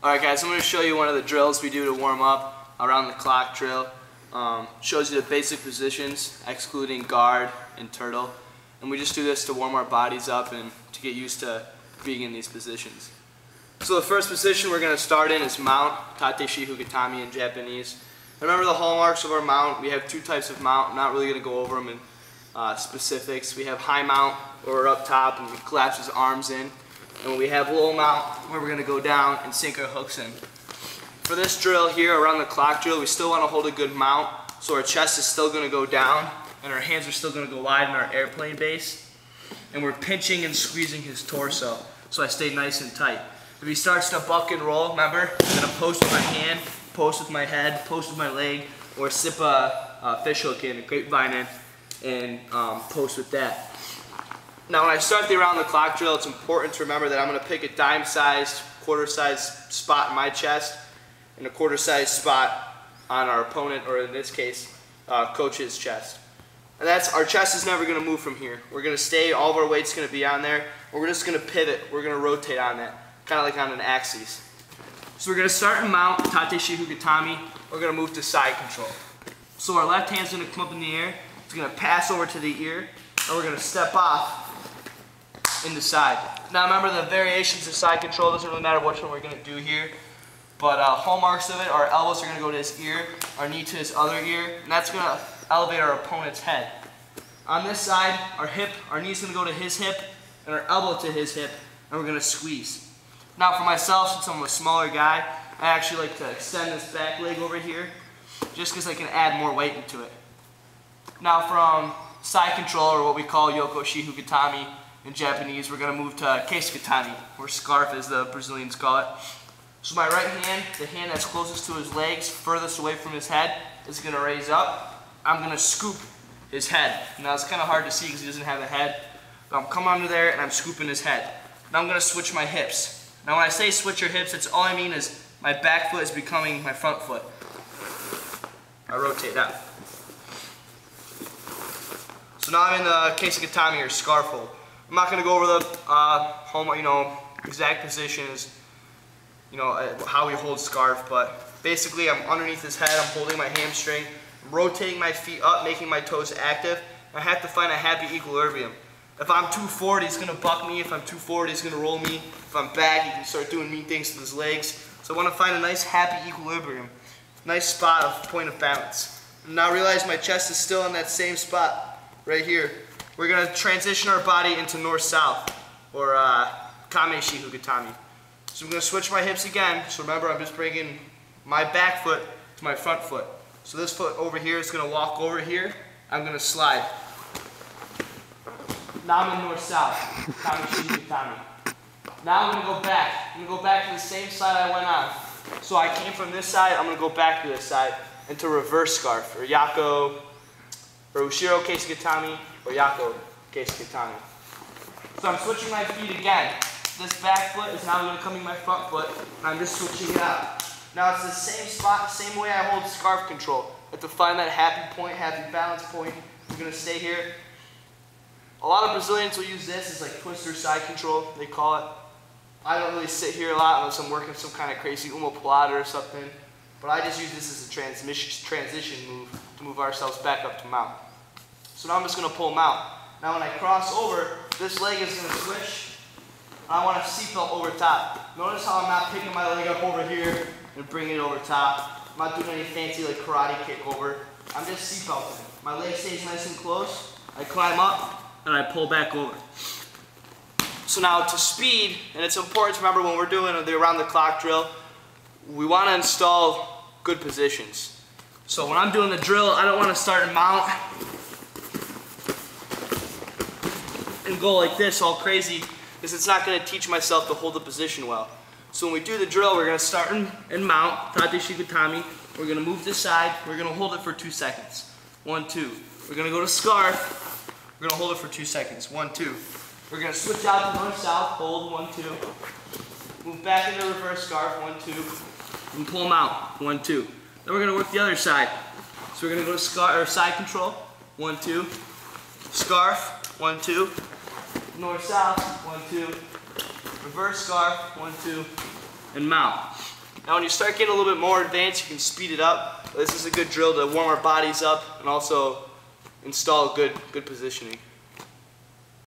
Alright guys, I'm going to show you one of the drills we do to warm up, around the clock drill. Shows you the basic positions, excluding guard and turtle. And we just do this to warm our bodies up and to get used to being in these positions. So the first position we're going to start in is mount, Tate Shiho Gatame in Japanese. Remember the hallmarks of our mount. We have two types of mount. I'm not really going to go over them in specifics. We have high mount, where we're up top and we collapse his arms in. And we have low mount, where we're going to go down and sink our hooks in. For this drill here, around the clock drill, we still want to hold a good mount, so our chest is still going to go down, and our hands are still going to go wide in our airplane base. And we're pinching and squeezing his torso, so I stay nice and tight. If he starts to buck and roll, remember, I'm going to post with my hand, post with my head, post with my leg, or sip a fish hook in, a grapevine in, and post with that. Now when I start the around the clock drill, it's important to remember that I'm going to pick a dime-sized, quarter-sized spot in my chest and a quarter-sized spot on our opponent, or in this case, coach's chest. And that's, our chest is never going to move from here. We're going to stay, all of our weight's going to be on there, or we're just going to pivot, we're going to rotate on that, kind of like on an axis. So we're going to start in mount, Tate Shiho Gatame, we're going to move to side control. So our left hand's going to come up in the air, it's going to pass over to the ear, and we're going to step off in the side. Now remember, the variations of side control, doesn't really matter which one we're going to do here, but hallmarks of it, our elbows are going to go to his ear, our knee to his other ear, and that's going to elevate our opponent's head. On this side, our knee's going to go to his hip, and our elbow to his hip, and we're going to squeeze. Now for myself, since I'm a smaller guy, I actually like to extend this back leg over here, just because I can add more weight into it. Now from side control, or what we call Yoko Shiho Gatame in Japanese, we're going to move to Keise Gatame, or scarf as the Brazilians call it. So my right hand, the hand that's closest to his legs, furthest away from his head, is going to raise up. I'm going to scoop his head. Now it's kind of hard to see because he doesn't have a head, but I'm coming under there and I'm scooping his head. Now I'm going to switch my hips. Now when I say switch your hips, it's all I mean is my back foot is becoming my front foot. I rotate out. So now I'm in the Keise Gatame, or scarf hold. I'm not going to go over the exact positions, how we hold scarf, but basically I'm underneath his head, I'm holding my hamstring, I'm rotating my feet up, making my toes active. I have to find a happy equilibrium. If I'm too forward, he's going to buck me. If I'm too forward, he's going to roll me. If I'm back, he can start doing mean things to his legs. So I want to find a nice happy equilibrium, nice spot of point of balance. And now realize my chest is still in that same spot right here. We're going to transition our body into north-south, or Kame Shiho Gatame. So I'm going to switch my hips again. So remember, I'm just bringing my back foot to my front foot. So this foot over here is going to walk over here. I'm going to slide. Now I'm in north-south, Kame Shiho Gatame. Now I'm going to go back. I'm going to go back to the same side I went on. So I came from this side, I'm going to go back to this side into reverse scarf, or Yako, or Ushiro Keise Gatame, or Yako Keise Gatame. So I'm switching my feet again. This back foot is now going to come in my front foot, and I'm just switching it out. Now it's the same spot, same way I hold scarf control. I have to find that happy point, happy balance point. I'm going to stay here. A lot of Brazilians will use this as like twister side control, they call it. I don't really sit here a lot unless I'm working some kind of crazy omoplata or something. But I just use this as a transition move to move ourselves back up to mount. So now I'm just going to pull mount. Now when I cross over, this leg is going to switch. I want a seatbelt over top. Notice how I'm not picking my leg up over here and bringing it over top. I'm not doing any fancy like karate kick over. I'm just seatbelting. My leg stays nice and close. I climb up and I pull back over. So now to speed, and it's important to remember when we're doing the around the clock drill, we want to install good positions. So when I'm doing the drill, I don't want to start in mount and go like this all crazy, because it's not going to teach myself to hold the position well. So when we do the drill, we're going to start in mount, Tate Shiho Gatame. We're going to move this side. We're going to hold it for 2 seconds. 1, 2. We're going to go to scarf. We're going to hold it for 2 seconds. 1, 2. We're going to switch out to north-south. Hold. 1, 2. Move back into reverse scarf. 1, 2. And pull them out. 1, 2. Then we're going to work the other side. So we're going to go to side control. 1, 2. Scarf. 1, 2. North-south. 1, 2. Reverse scarf. 1, 2. And mount. Now when you start getting a little bit more advanced, you can speed it up. This is a good drill to warm our bodies up and also install good positioning.